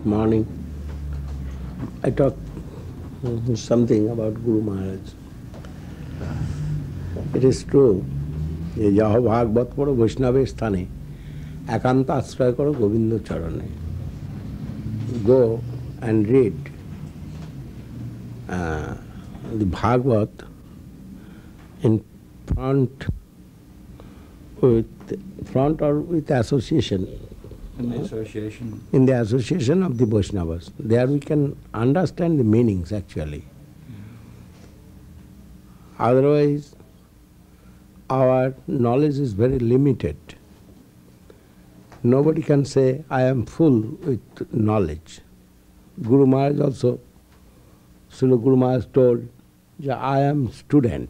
this morning I talked something about Guru Maharaj. It is true. যাহ ভাগবত পড়ো বৈষ্ণবের স্থানে একান্ত আশ্রয় করো গোবিন্দ চরণে. Go and read the Bhagavad in front or with association. In the association of the Vaishnavas. There we can understand the meanings actually. Otherwise, our knowledge is very limited. Nobody can say, I am full with knowledge. Guru Maharaj also, Srila Guru Maharaj told, I am student.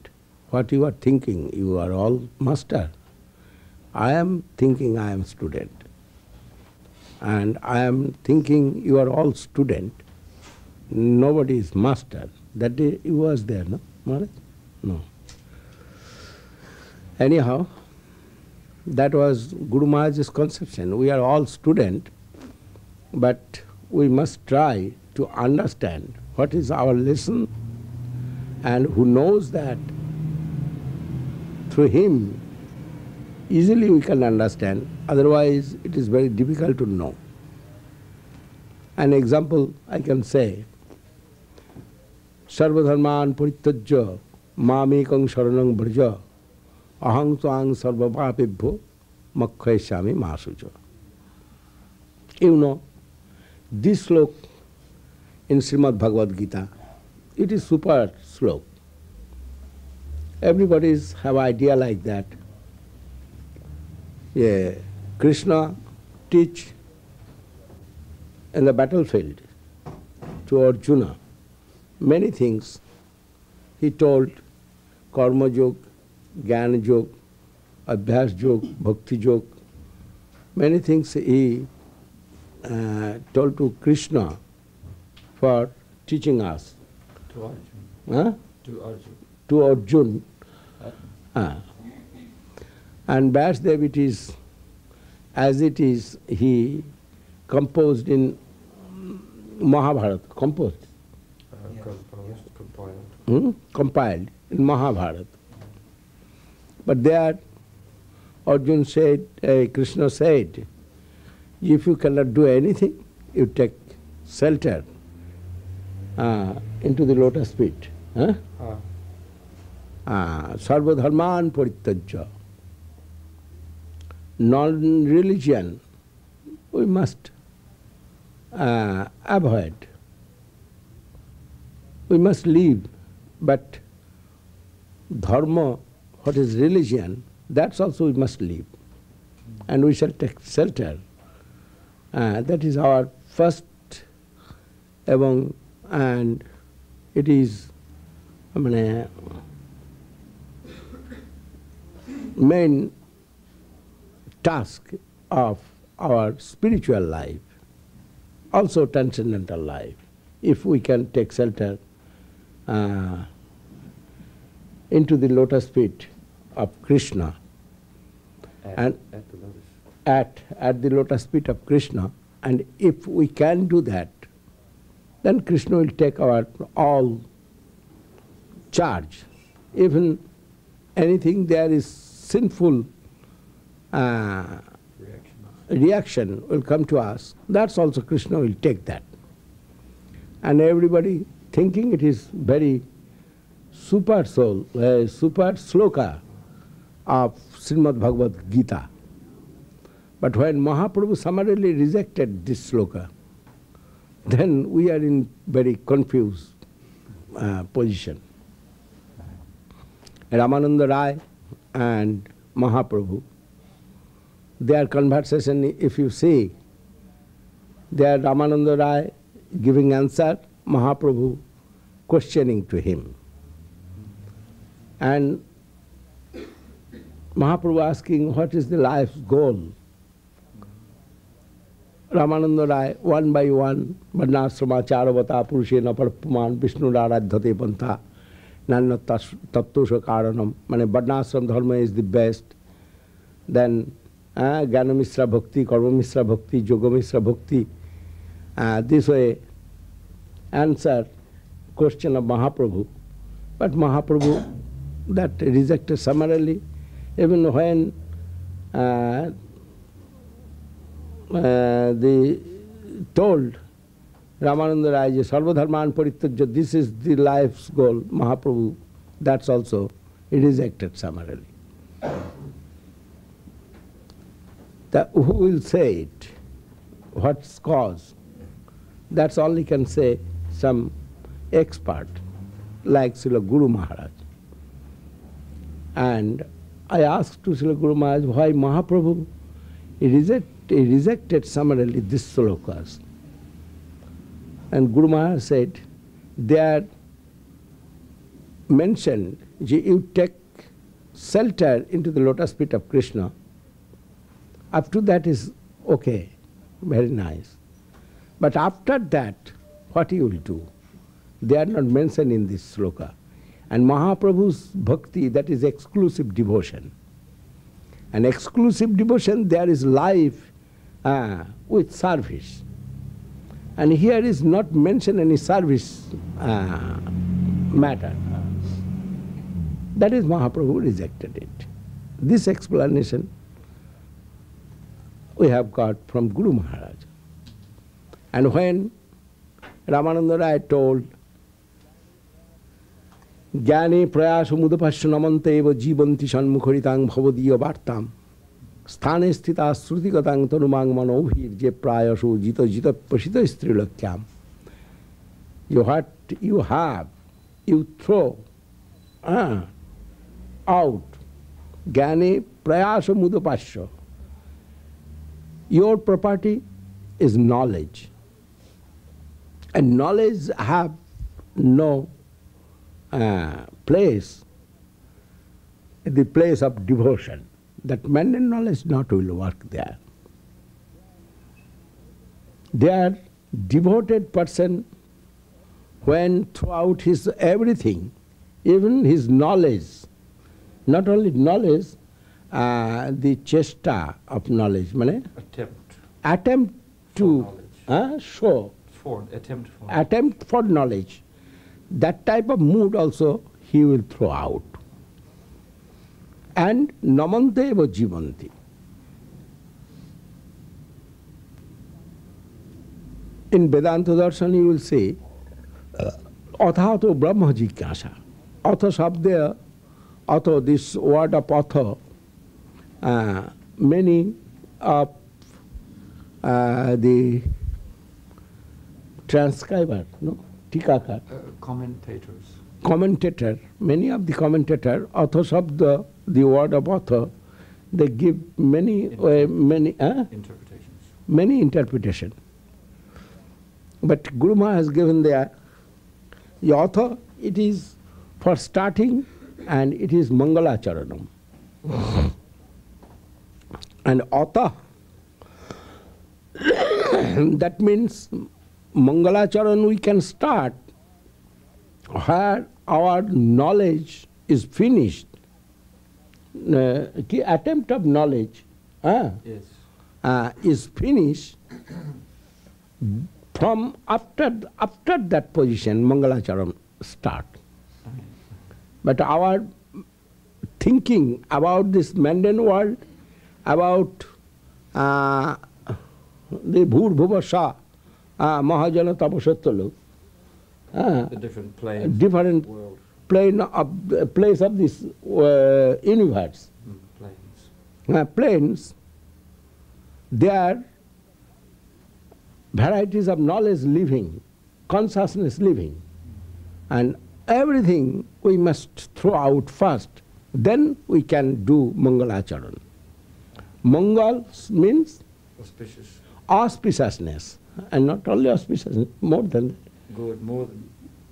What you are thinking, you are all master. I am thinking I am student. And I am thinking you are all student. Nobody is master. That day he was there, no, Maharaj? No. Anyhow, that was Guru Maharaj's conception. We are all student, but we must try to understand what is our lesson, and who knows that through him easily we can understand, otherwise it is very difficult to know. An example I can say, Sarvadharman parityajya mamekang sharanang braja aham tvang sarvapapebhyo mokkhaysami ma suja. You know, this slok in Srimad Bhagavad Gita, it is super slok. Everybody have idea like that. Yeah, Krishna teach in the battlefield to Arjuna many things. He told karma yoga, jnana yoga, abhyas yoga, bhakti yoga. Many things he told to Krishna for teaching us. To Arjuna. Huh? To Arjuna. To Arjuna. And Vyasdev, it is as it is, he composed in Mahabharata, composed. Compiled in Mahabharata. But there Arjuna said, Krishna said, if you cannot do anything, you take shelter into the lotus feet. Sarvadharman parityajya. Non-religion we must avoid. We must leave, but dharma, what is religion, that's also we must leave. And we shall take shelter. That is our first and it is main task of our spiritual life, also transcendental life, if we can take shelter into the lotus feet of Krishna. At the lotus feet of Krishna, and if we can do that, then Krishna will take our all charge. Even anything there is sinful reaction will come to us, that's also Krishna will take that. And everybody thinking it is very super soul, super sloka of Srimad Bhagavad Gita. But when Mahaprabhu summarily rejected this sloka, then we are in very confused position. Ramananda Rai and Mahaprabhu, their conversation, if you see, there Ramananda Rai giving answer, Mahaprabhu questioning to him. And Mahaprabhu asking, what is the life's goal? Ramananda Rai, one by one, Varnasrama Charavata Purushena Parapuman Vishnu Aradhate Pantha Nana Tattusha Karanam. Mane Varnasram Dharma is the best. Then Jnana Misra Bhakti, Karma Misra Bhakti, Yoga Misra Bhakti, this way answer question of Mahaprabhu. But Mahaprabhu that rejected summarily, even when they told Ramananda Rai, Sarvadharman Parityajya, this is the life's goal, Mahaprabhu, that's also he rejected summarily. Who will say it? What's cause? That's all he can say, some expert like Srila Guru Maharaj. And I asked to Srila Guru Maharaj why Mahaprabhu he rejected summarily these slokas. And Guru Maharaj said, they are mentioned, you take shelter into the lotus feet of Krishna. Up to that is okay, very nice. But after that, what you will do? They are not mentioned in this sloka. And Mahaprabhu's bhakti, that is exclusive devotion. And exclusive devotion, there is life with service. And here is not mentioned any service matter. That is Mahaprabhu rejected it. This explanation we have got from Guru Maharaj. And when Ramananda Rai told, Jnane prayaso mudapasya namante eva jivanti shanmukharitang bhavadiya vartam sthane sthita srutigatang tanumang manovhir je prayaso jita jita pasita strilakyam. What you have, you throw out. Jnane prayaso mudapasya. Your property is knowledge. And knowledge have no place, the place of devotion. That mundane knowledge not will work there. There, devoted person, when throughout his everything, even his knowledge, not only knowledge, the chesta of knowledge, attempt to show, attempt for knowledge. That type of mood also he will throw out. And namante eva jivanti. In Vedanta Darshan you will say, athato brahma jigyasa. Atha sabdya, atha, this word of atha, many of the transcriber, no? Tikakar. Commentator, many of the commentator, authors of the word of author, they give many interpretations. But Guru Maharaj has given the author, it is for starting, and it is Mangala Charanam. And author, that means Mangalacharan we can start where our knowledge is finished. Attempt of knowledge is finished. From after that position, Mangalacharan start. But our thinking about this mundane world, about the Bhur Bhuvasha, Mahajana Tapasattalu, the different planes, different world. Place of this universe. Planes, they are varieties of knowledge living, consciousness living. And everything we must throw out first, then we can do Mangalacharan. Mangal means auspiciousness. And not only auspiciousness, more than that. Good, more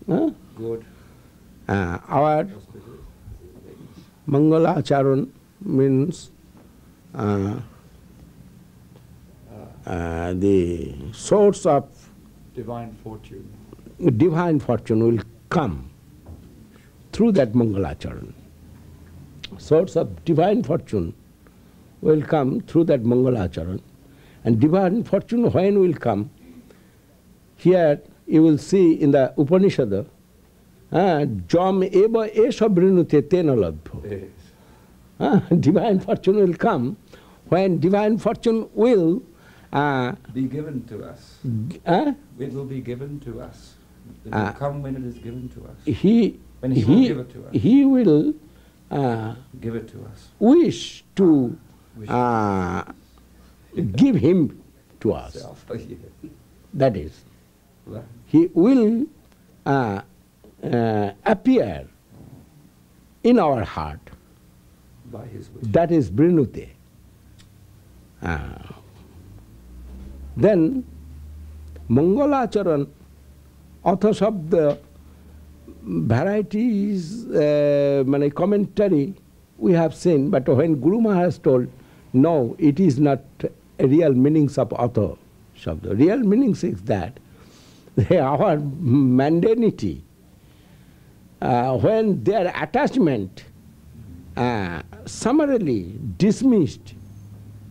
than good. Our Mangalacharan means the source of divine fortune. Divine fortune will come through that Mangalacharan. Source of divine fortune will come through that Mangalacharan. And divine fortune when will come? Here you will see in the Upanishad, Jam eva esha vrinute tena labdho. Yes. Divine fortune will come when divine fortune will Be given to us. It will be given to us. It will come when it is given to us. When he will give it to us. He will Give it to us. wish to give him to us. Self. Yeah. That is, Right. he will appear in our heart. By his wish. That is Vrinute. Then Mangalacharan, author shabda, varieties, commentary we have seen, but when Guru Maharaj told, no, it is not a real meanings of author shabda. Real meanings is that our mundanity, when their attachment summarily dismissed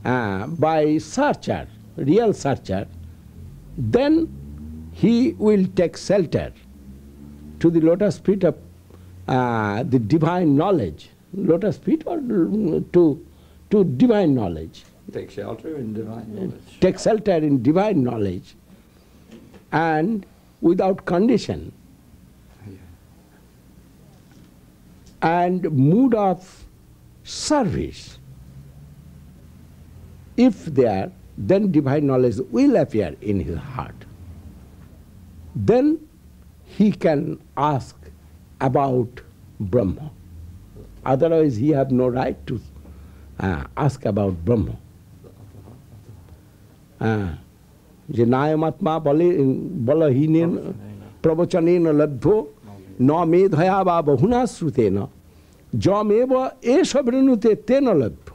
by searcher, real searcher, then he will take shelter to the lotus feet of the divine knowledge. Lotus feet or to divine knowledge. Take shelter in divine knowledge. Take shelter in divine knowledge, and without condition. Yeah. And mood of service, if there, then divine knowledge will appear in his heart. Then he can ask about Brahma. Otherwise he have no right to ask about Brahma. যে নায়মাত্মা বলহীনেন প্রবচনেন লব্ধ ন মেধয়া বা বহুনা শ্রুতেন যমেব এষ বৃণুতে তেন লব্ধ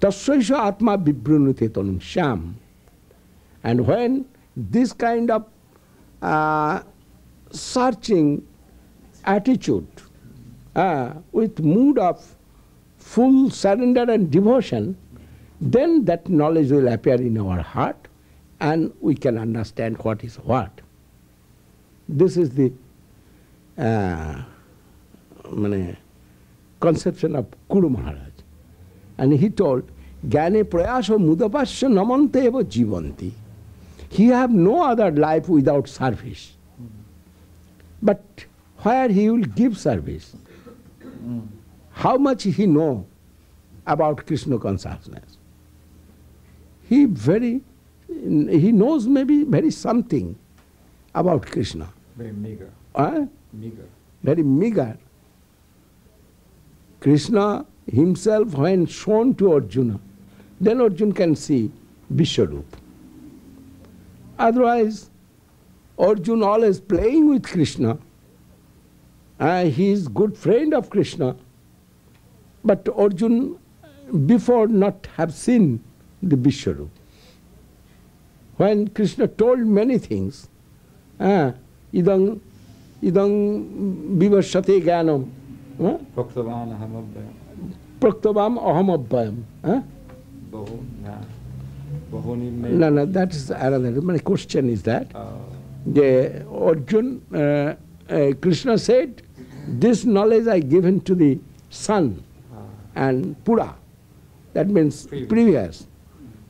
তস্যৈষ আত্মা বিবৃণুতে তনুম শ্যাম. And when this kind of searching attitude with mood of full surrender and devotion, then that knowledge will appear in our heart and we can understand what is what. This is the conception of Guru Maharaj. And he told, Gyane prayasho mudapasya namante eva jivanti. He have no other life without service. But where he will give service? How much he know about Krishna consciousness? He knows maybe very something about Krishna. Very meager. Meager. Very meager. Krishna himself, when shown to Arjuna, then Arjuna can see Vishwarup. Otherwise, Arjuna always playing with Krishna. He is good friend of Krishna. But Arjuna before not have seen the Vishwarup. When Krishna told many things, idang vivashyate jnanam, praktavam aham abhayam. No, that is another. My question is that Arjuna, Krishna said, this knowledge I given to the sun and Pura. That means previous.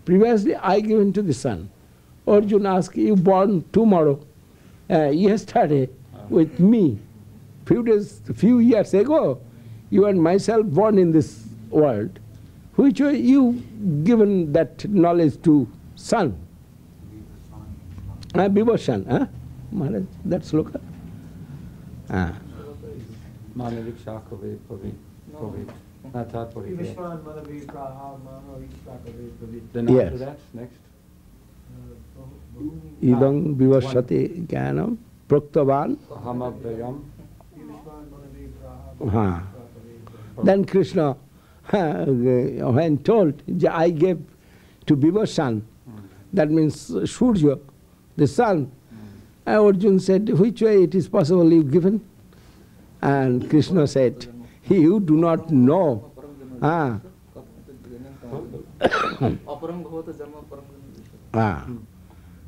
Previously I given to the sun. Arjuna asked, you born tomorrow, yesterday with me. Few years ago, you and myself born in this world. Which way you given that knowledge to sun? Vibhashan, Maharaj, that's local. Then Yes. after that, next. Idang vivashyate jnanam praktavan. Ahamabhyayam. Then Krishna, when told, I gave to Vibhashan, that means Surya, the sun, Arjuna said, which way it is possible you given? And Krishna said, you do not know.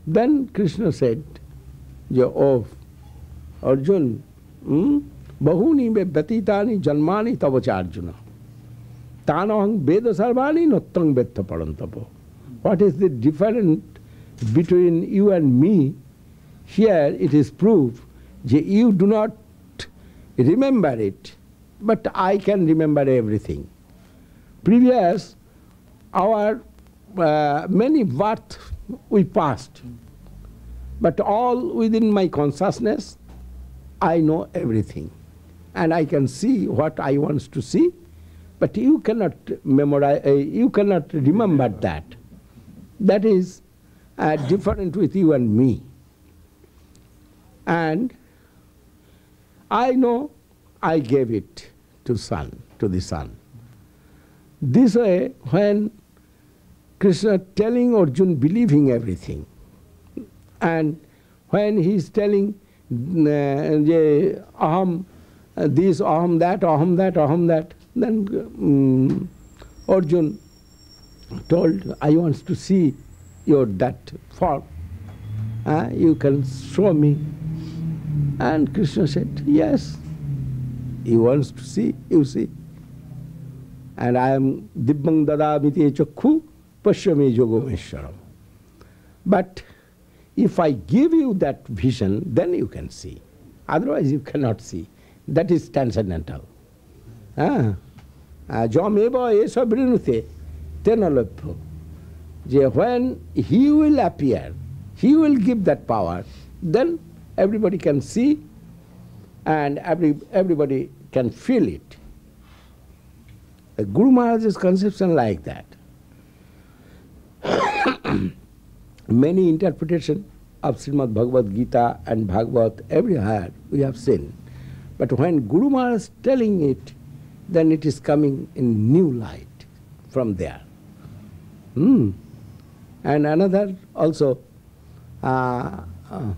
Then Krishna said, oh, Arjun, bahuni me batitani janmani tavacha Arjuna. Tanahang veda sarvani nottang vetta parantapo. What is the difference between you and me? Here it is proof that you do not remember it, but I can remember everything. Previous, our many births we passed, but all within my consciousness, I know everything. And I can see what I want to see, but you cannot memorize, you cannot remember that. That is different with you and me. And I know I gave it to the sun. This way, when Krishna telling Arjuna believing everything, and when he is telling aham this, aham that, aham that, aham that, then Arjuna told, I want to see your that form. You can show me. And Krishna said, yes. He wants to see, you see. And I am Dibbang Dadamiti Chakhu Pashyami Yogomeshwaram. But if I give you that vision, then you can see. Otherwise you cannot see. That is transcendental. Jameva esa brinute tenalabho. When he will appear, he will give that power, then everybody can see and everybody can feel it. Guru Maharaj's conception like that. Many interpretations of Srimad Bhagavad Gita and Bhagavad everywhere we have seen. But when Guru Maharaj is telling it, then it is coming in new light from there. And another also, Namastrikala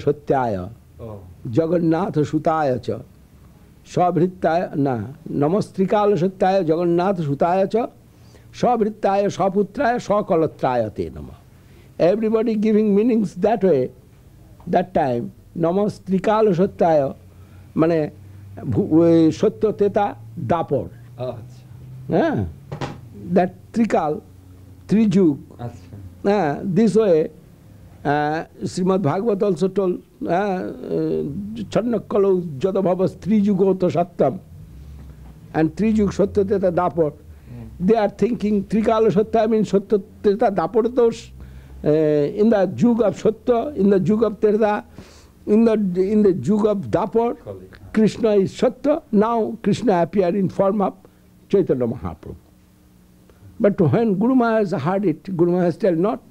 Satyaya, Jagannatha Sutaya cha, Svabhrittaya, Namastrikala Satyaya, Jagannatha Sutaya cha, Svabhrittaya, Svaputraya, Svakalatraya te nama. Everybody giving meanings that way, that time, Namastrikala Satyaya, mane Satya Teta Dapor. That Trikal, Trijug. This way, Srimad Bhagavat also told, Channakkalo Jadabhavas Trijugota Sattam, and Trijug Satya Teta Dapor. They are thinking Trikala Satya means Satya Teta Dapor dosh. In the Jug of Satya, in the Jug of Teta, in the Jug of Dapor, Krishna is Satya. Now Krishna appeared in form of Chaitanya Mahaprabhu. But when Guru Maharaj heard it, Guru Maharaj tell not,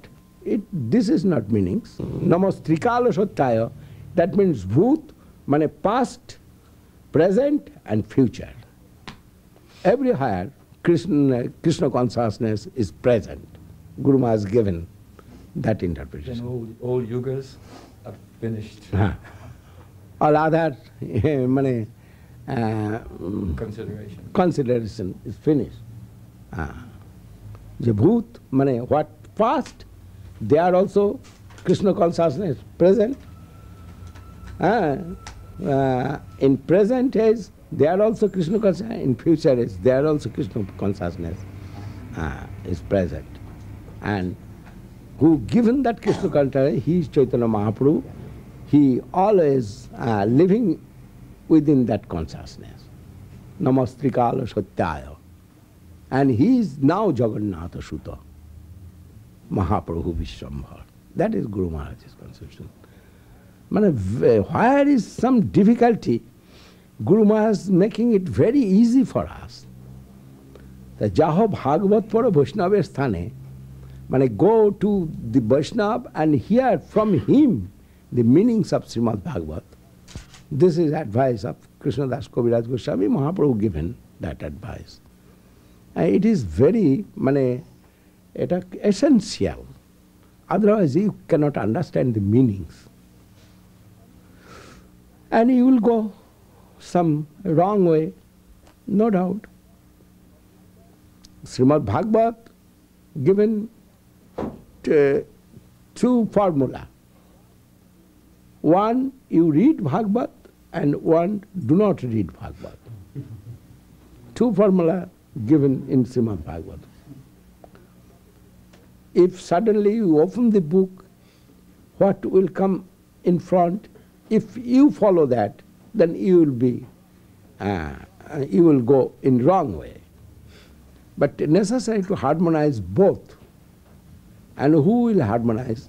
this is not meanings. Namastrikala Satyaya, that means Bhut, mane past, present and future. Everywhere Krishna consciousness is present. Guru Maharaj has given that interpretation. Then all yugas are finished. All other consideration is finished. The Bhut, what past, they are also Krishna consciousness present. In present age, they are also Krishna consciousness. In future age, they are also Krishna consciousness is present. And who given that Krishna consciousness, he is Chaitanya Mahaprabhu. He always living within that consciousness. Namastrikala Satyaya. And he is now Jagannatha Sutta, Mahaprabhu Vishwambhar. That is Guru Maharaj's conception. Where is some difficulty, Guru Maharaj is making it very easy for us. The Jaho Bhagavat Paro Vaishnava Sthane, go to the Vaishnava and hear from him the meanings of Srimad Bhagavat. This is advice of Krishnadas Kaviraj Goswami, Mahaprabhu given that advice. And it is very essential. Otherwise you cannot understand the meanings. And you will go some wrong way, no doubt. Srimad Bhagavat given two formula. One, you read Bhagavad, and one, do not read Bhagavad. Two formula given in Srimad Bhagavad. If suddenly you open the book, what will come in front? If you follow that, then you will be, you will go in wrong way. But necessary to harmonize both. And who will harmonize?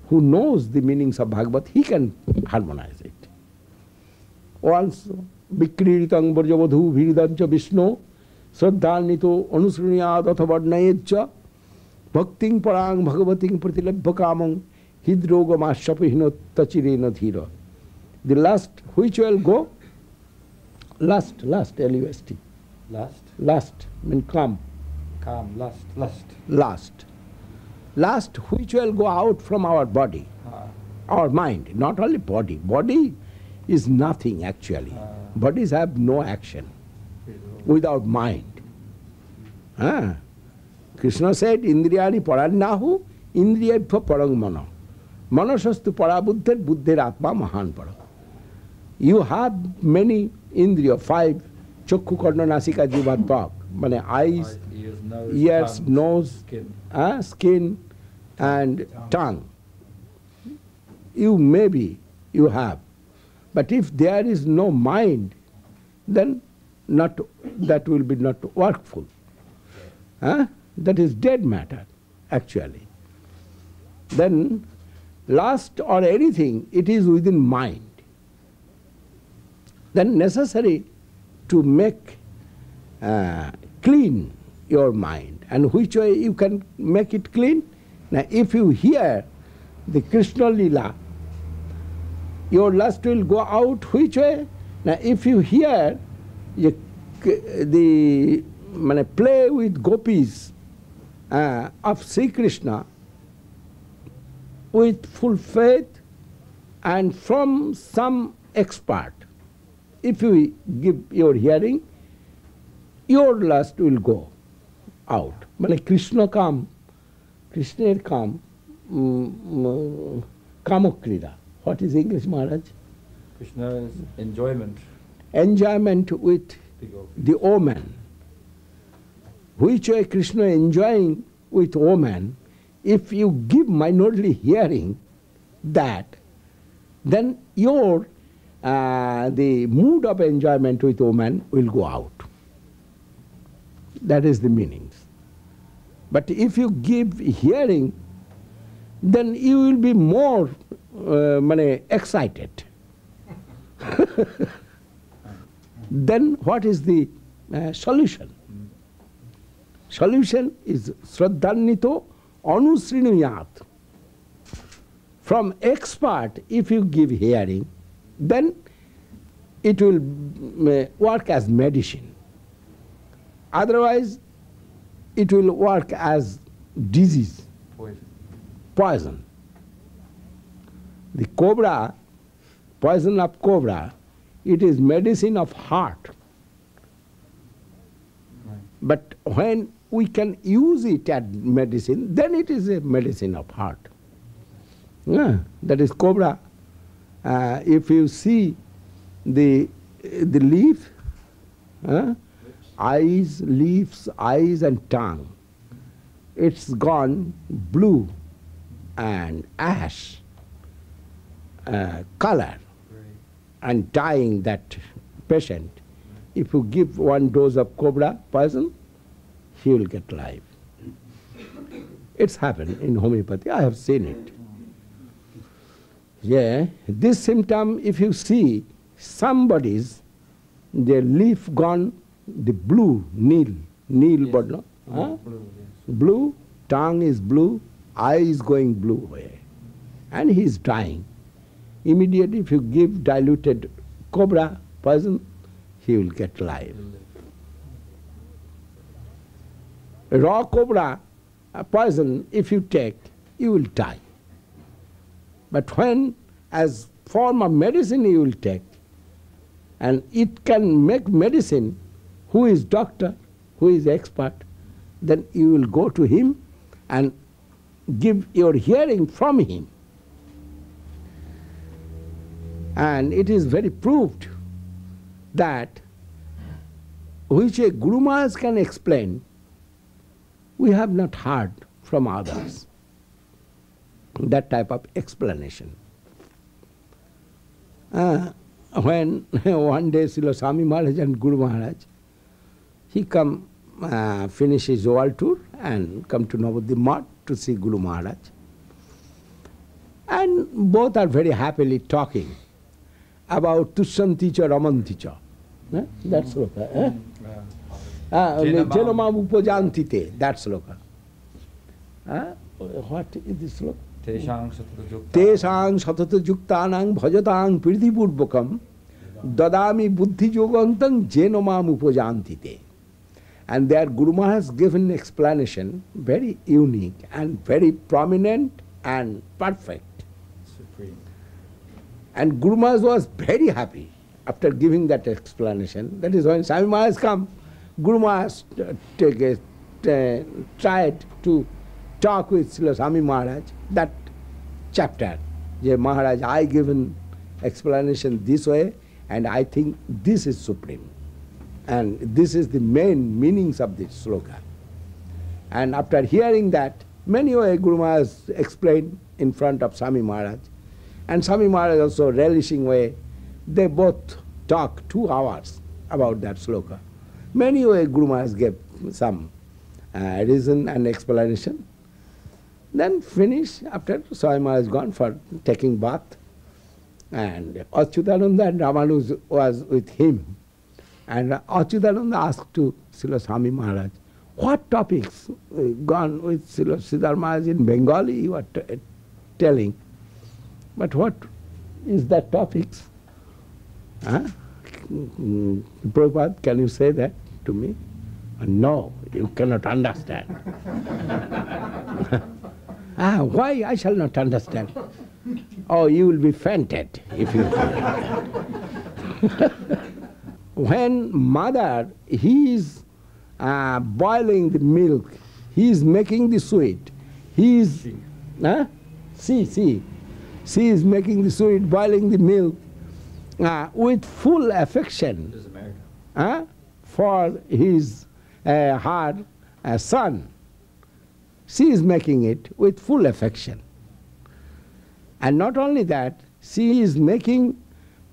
Who knows the meanings of Bhagavad, he can harmonize it. Once, Vikriritang Varjavadhu Viridancha Vishnu Sraddhanito Anusriniyad Athavarnayetcha Bhakting Parang Bhagavating Pratilabhakamang Hidrogamashyapihino Tachirena Dhira. The last, which will go? Lust, L-U-S-T. Lust? Lust, mean come. Calm, lust. Lust, which will go out from our body, our mind, not only body. Body is nothing actually. Bodies have no action without mind. Krishna said, Indriyani parannahu, indriyabhya parang mana. Manasastu parabuddhir, buddhir atma mahan para. You have many indriya, 5, chakku, karna, nasika, jiva, tvak. Mane eyes, ears, nose, skin, and tongue. You have. But if there is no mind, then that will be not workful. That is dead matter, actually. Then, lust or anything, it is within mind. Then necessary to make clean your mind. And which way you can make it clean? Now, if you hear the Krishna Lila, your lust will go out which way? Now, if you hear the play with gopis of Sri Krishna with full faith and from some expert, if you give your hearing, your lust will go out. Krishna kam, Kamakrida. What is English, Maharaj? Krishna's enjoyment. Enjoyment with the woman. Which way Krishna enjoying with woman, if you give minorly hearing that, then your the mood of enjoyment with woman will go out. That is the meanings. But if you give hearing, then you will be more excited. Then what is the solution? Solution is Sraddhanito Anusrinuyat. From expert, if you give hearing, then it will work as medicine. Otherwise, it will work as disease, poison. The cobra, poison of cobra, it is medicine of heart. Right. But when we can use it as medicine, then it is a medicine of heart. That is cobra. If you see the leaf, eyes, leaves, eyes and tongue, it's gone blue and ash color and dying that patient. If you give one dose of cobra poison, he will get life. It's happened in homeopathy. I have seen it. Yeah, this symptom, if you see somebody's, their leaf gone, the blue, nil but no? Blue, yes. Blue, tongue is blue, eye is going blue way, and he is dying. Immediately, if you give diluted cobra poison, he will get life. Raw cobra poison, if you take, you will die. But when, as form of medicine you will take, and it can make medicine, who is doctor, who is expert, then you will go to him and give your hearing from him. And it is very proved that which a Guru Maharaj can explain, we have not heard from others. That type of explanation. When one day Srila Swami Maharaj and Guru Maharaj, he come finish his world tour and come to Navadvip Math to see Guru Maharaj. And both are very happily talking about Tushanticha Ramanthicha. That sloka. Jenamam Upajantite, that sloka. What is this sloka? Tesang satata juktanang bhajatang pridhipurvakam dadami buddhi yogantang jenamam upajantite. And there Guru Maharaj has given explanation, very unique and very prominent and perfect. Supreme. And Guru Maharaj was very happy after giving that explanation. That is when Swami Maharaj come, Guru Maharaj tried to talk with Srila Swami Maharaj, that chapter. Yeah, Maharaj, I given explanation this way, and I think this is supreme. And this is the main meanings of this sloka. And after hearing that, many way Guru Maharaj explained in front of Swami Maharaj. And Swami Maharaj also relishing way, they both talk 2 hours about that sloka. Many way Guru Maharaj gave some reason and explanation. Then finish, after Swami Maharaj gone for taking bath, and Achyutananda and Ramanuja was with him. And Achyutananda asked to Srila Swami Maharaj, what topics gone with Srila Sridhara Maharaj in Bengali you are telling? But what is that topics? Prabhupada, can you say that to me? No, you cannot understand. Why I shall not understand? Oh, you will be fainted if you When mother, he is boiling the milk, he is making the sweet, he is, she is making the sweet, boiling the milk with full affection for his, her son. She is making it with full affection. And not only that, she is making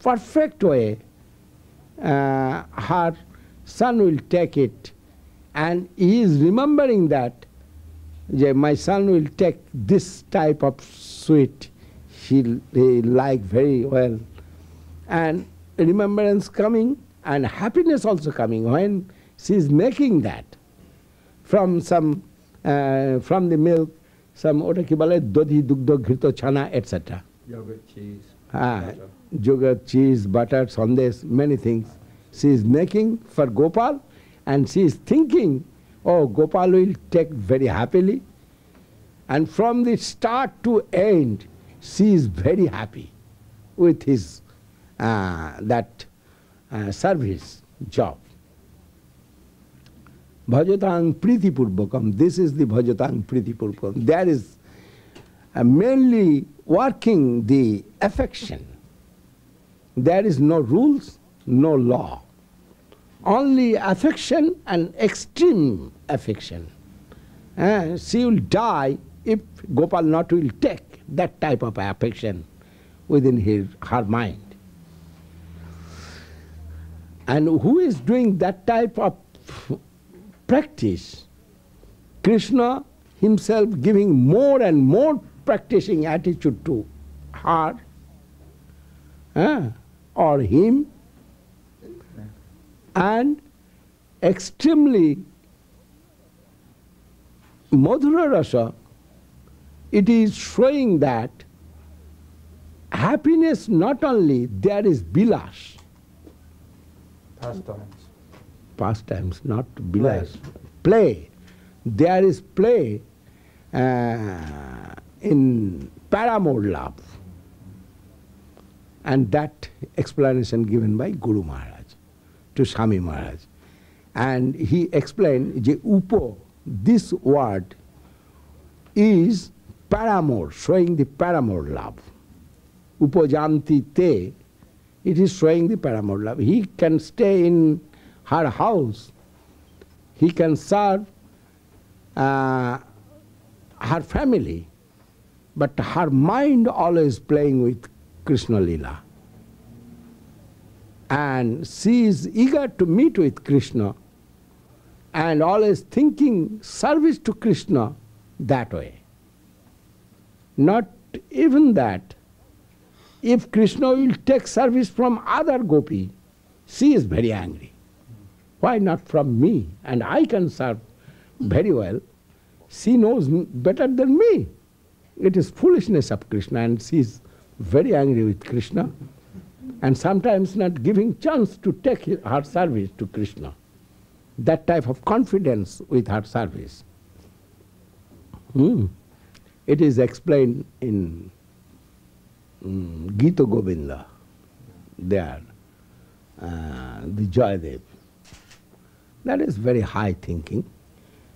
perfect way. Her son will take it, and he is remembering that my son will take this type of sweet, he like very well. And remembrance coming and happiness also coming when she is making that from some from the milk, some dodhi, dugdha, ghirto, chana, etc. Yogurt, cheese, yogurt, cheese, butter, sandesh, many things. She is making for Gopal, and she is thinking, oh, Gopal will take very happily. And from the start to end, she is very happy with his service job. Bhajatang priti purvakam. This is the bhajatang priti purvakam. There is mainly working the affection. There is no rules, no law. Only affection and extreme affection. She will die if Gopal not will take that type of affection within her mind. And who is doing that type of practice? Krishna himself giving more and more practicing attitude to her or him, and extremely Madhura Rasa, it is showing that happiness not only there is bilas. Pastimes, not bilas. Play. There is play in paramour love. And that explanation given by Guru Maharaj to Swami Maharaj. And he explained, Je upo, this word is paramour, showing the paramour love. Upajanti te, it is showing the paramour love. He can stay in her house, he can serve her family, but her mind always playing with Krishna Lila. And she is eager to meet with Krishna and always thinking service to Krishna that way. Not even that. If Krishna will take service from other gopi, she is very angry. Why not from me? And I can serve very well. She knows better than me. It is foolishness of Krishna, and she is very angry with Krishna, and sometimes not giving chance to take her service to Krishna. That type of confidence with her service. It is explained in Gita Govinda, there, the Jayadev. That is very high thinking,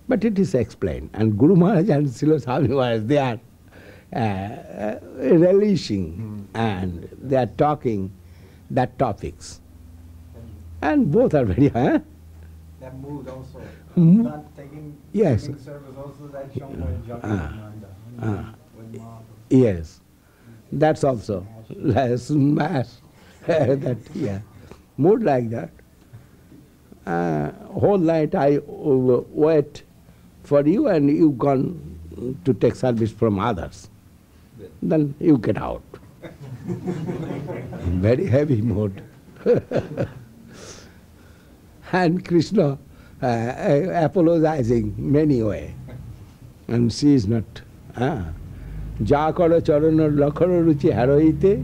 but it is explained. And Guru Maharaj and Srila Swami Maharaj, they are relishing and they are talking that topics. And both are very high. That mood also. Not taking, yes. taking service also, that shown by Jagannath. Yes. That's also smash. That, yeah. Mood like that. Whole night I wait for you and you gone to take service from others. Then you get out. Very heavy mood. And Krishna apologizing many way. And she is not. Ja karo charana lakhara ruchi haroite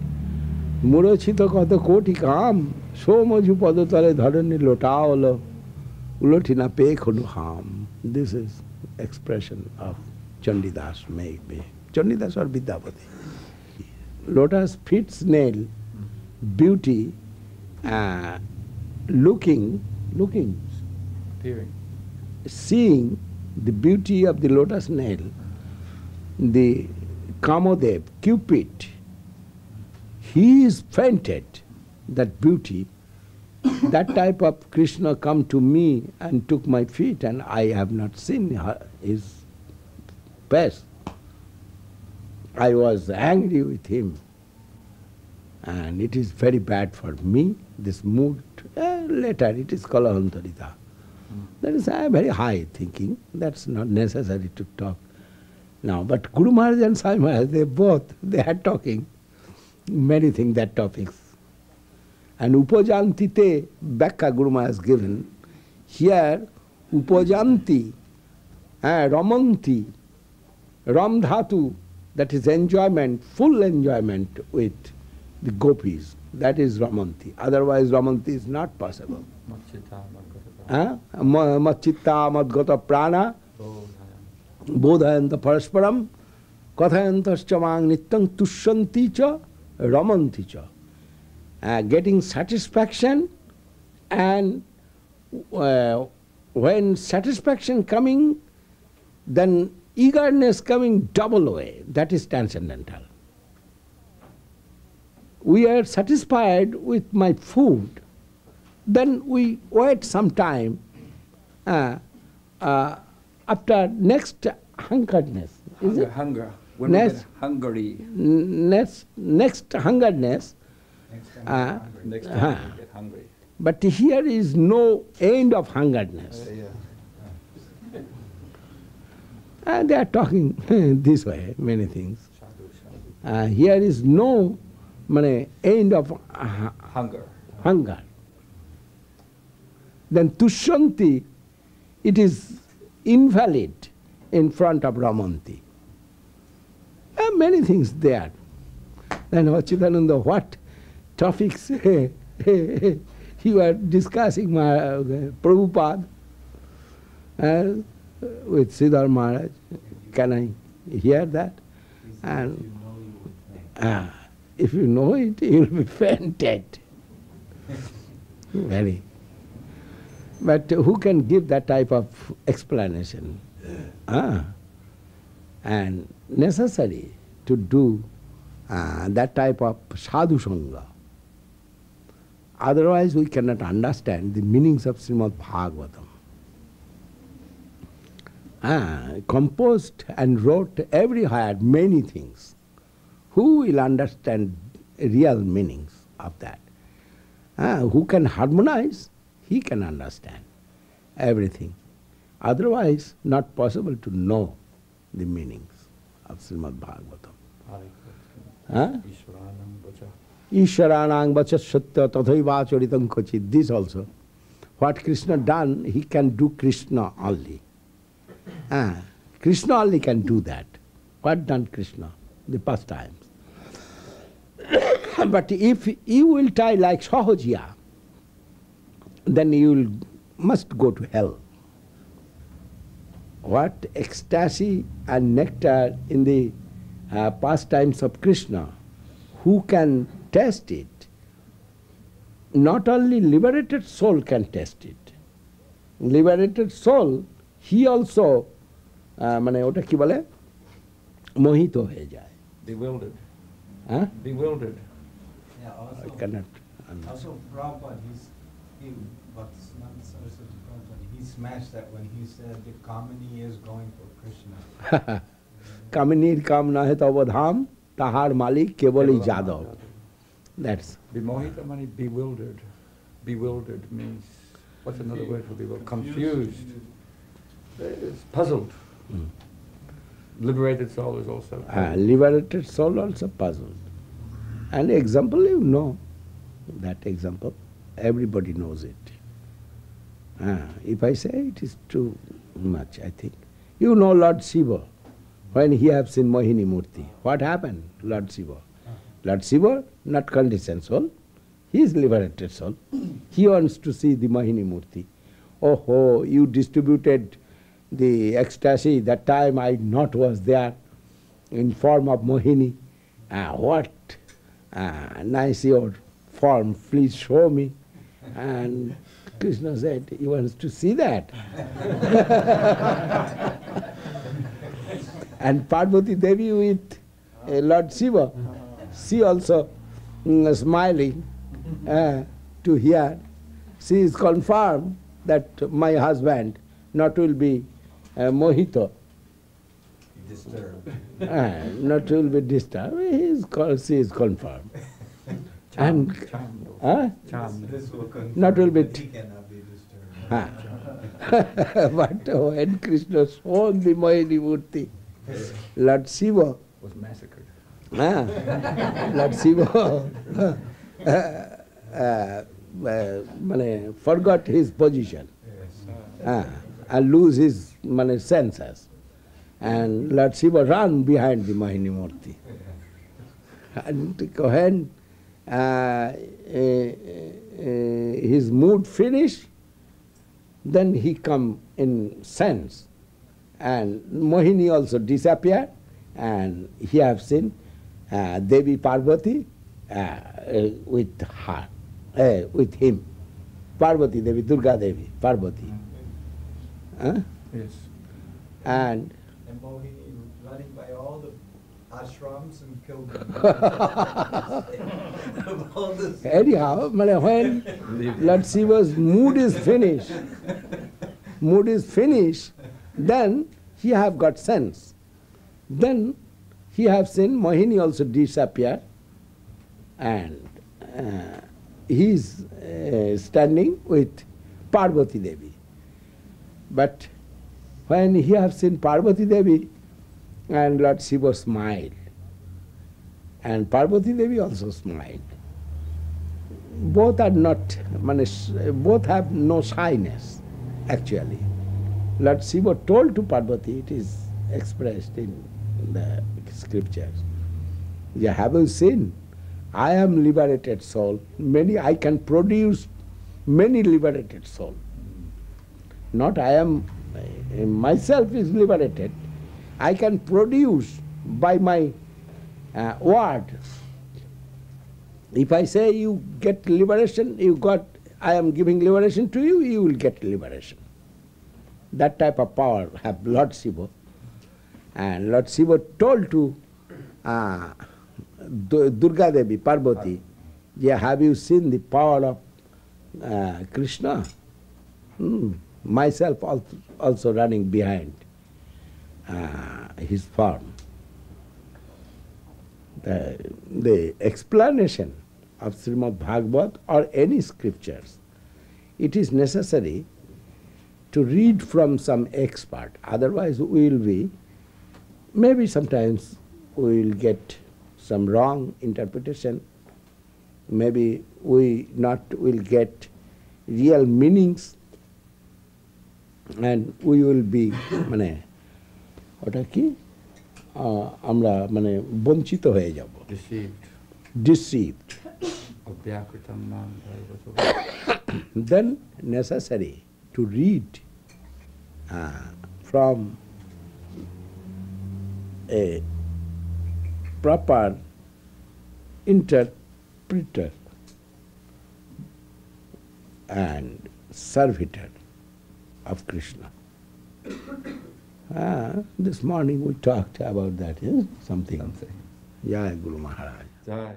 murochito kato koti kam somaju padotale dharani lotaolo ulotina pe khonu ham. This is expression of Chandidas maybe. Chandidas or Vidyapati. Lotus feet snail, beauty, looking, appearing, seeing the beauty of the lotus nail, the Kamadev, Cupid, he is fainted, that beauty. That type of Krishna come to me and took my feet, and I have not seen his face. I was angry with him, and it is very bad for me, this mood. Later it is Kalahantarita. That is very high thinking. That's not necessary to talk now. But Guru Maharaj and Swami Maharaj, they are talking many things, that topics. And Upajanti te, Bhakya Guru Maharaj has given. Here, Upajanti, Ramanti, Ramdhatu, that is enjoyment, full enjoyment with the gopis. That is Ramanti. Otherwise Ramanti is not possible. Machitta madgata prana bodhayanta parasparam kathayantascha mang nityam tushyanti cha ramanti cha. Getting satisfaction, and when satisfaction coming, then eagerness coming double way. That is transcendental. We are satisfied with my food, then we wait some time after next hungeredness. Hunger. When we get hungry. Next hungeredness. Next time we get hungry. But here is no end of hungeredness. They are talking this way, many things. Here is no end of hunger. Then Tushyanti, it is invalid in front of Ramanti. Many things there. Then Vachidananda, what topics you are discussing, Prabhupada, with Sridhara Maharaj? Can I hear that? And if you know it, you will be fainted. Very. But who can give that type of explanation? and necessary to do that type of sadhu sangha. Otherwise we cannot understand the meanings of Srimad Bhagavatam. Composed and wrote everywhere many things. Who will understand real meanings of that? Who can harmonize? He can understand everything. Otherwise, not possible to know the meanings of Srimad Bhagavatam. Ishwaranang vacha satya tathaiva charitam kachit. This also. What Krishna done, he can do Krishna only. Krishna only can do that. What done Krishna? The pastimes. But if you will try like Sahajiya, then you must go to hell. What ecstasy and nectar in the pastimes of Krishna, who can taste it? Not only liberated soul can taste it. Liberated soul, he also, মানে ওটা কি বলে? মোহিত হয়ে যায়. Bewildered. Bewildered. Yeah, also, I cannot. Also, Prabhupada, he smashed that when he said the Kamini is going for Krishna. Kaminir kam nahe tava dham, tahar malik kevali jadav. That's. Bimohita mani bewildered. Bewildered means, what's another word for bewildered? Confused. It's puzzled. Liberated soul is also puzzled. Liberated soul also puzzled. An example you know. That example, everybody knows it. If I say it is too much, I think. You know Lord Shiva, when he have seen Mohini Murti, what happened, Lord Shiva? Lord Shiva, not conditioned soul, he is liberated soul. He wants to see the Mohini Murti. Oh, you distributed the ecstasy, that time I not was there, in form of Mohini. What nice your form, please show me. And Krishna said, he wants to see that. And Parvati Devi with Lord Shiva, she also smiling to hear. She is confirmed that my husband not will be mohito. Disturbed. Not will be disturbed. She is confirmed. And This will confirm not will be. that he cannot be disturbed. But when Krishna shown the Mohini Murti, Lord Shiva was massacred. Lord Shiva forgot his position and lose his senses. And Lord Shiva ran behind the Mohini Murti. And when his mood finished, then he come in sense. And Mohini also disappeared, and he have seen Devi Parvati with her, with him. Parvati Devi, Durga Devi, Parvati. Yes. And Mohini running by all the ashrams and killed them. anyhow, when Lord Shiva's mood is finished, then he have got sense. Then he have seen Mohini also disappear, and he is standing with Parvati Devi. But when he have seen Parvati Devi, and Lord Shiva smiled, and Parvati Devi also smiled. Both are not, both have no shyness, actually. Lord Shiva told to Parvati, it is expressed in the scriptures. Have you seen? I am liberated soul. I can produce many liberated soul. Not I am, myself is liberated. I can produce by my word. If I say you get liberation, I am giving liberation to you, you will get liberation. That type of power have Lord Shiva. And Lord Shiva told to Durga Devi, Parvati, yeah, have you seen the power of Krishna? Myself also running behind his form. The explanation of Srimad Bhagavat or any scriptures, it is necessary to read from some expert. Otherwise we will be, maybe sometimes we will get some wrong interpretation, maybe we will get real meanings, and we will be মানে ওটা কি আমরা মানে বঞ্চিত হয়ে যাব, deceived. Then necessary to read from a proper interpreter and servitor of Krishna. This morning we talked about that, something. Jai Guru Maharaj. Jai.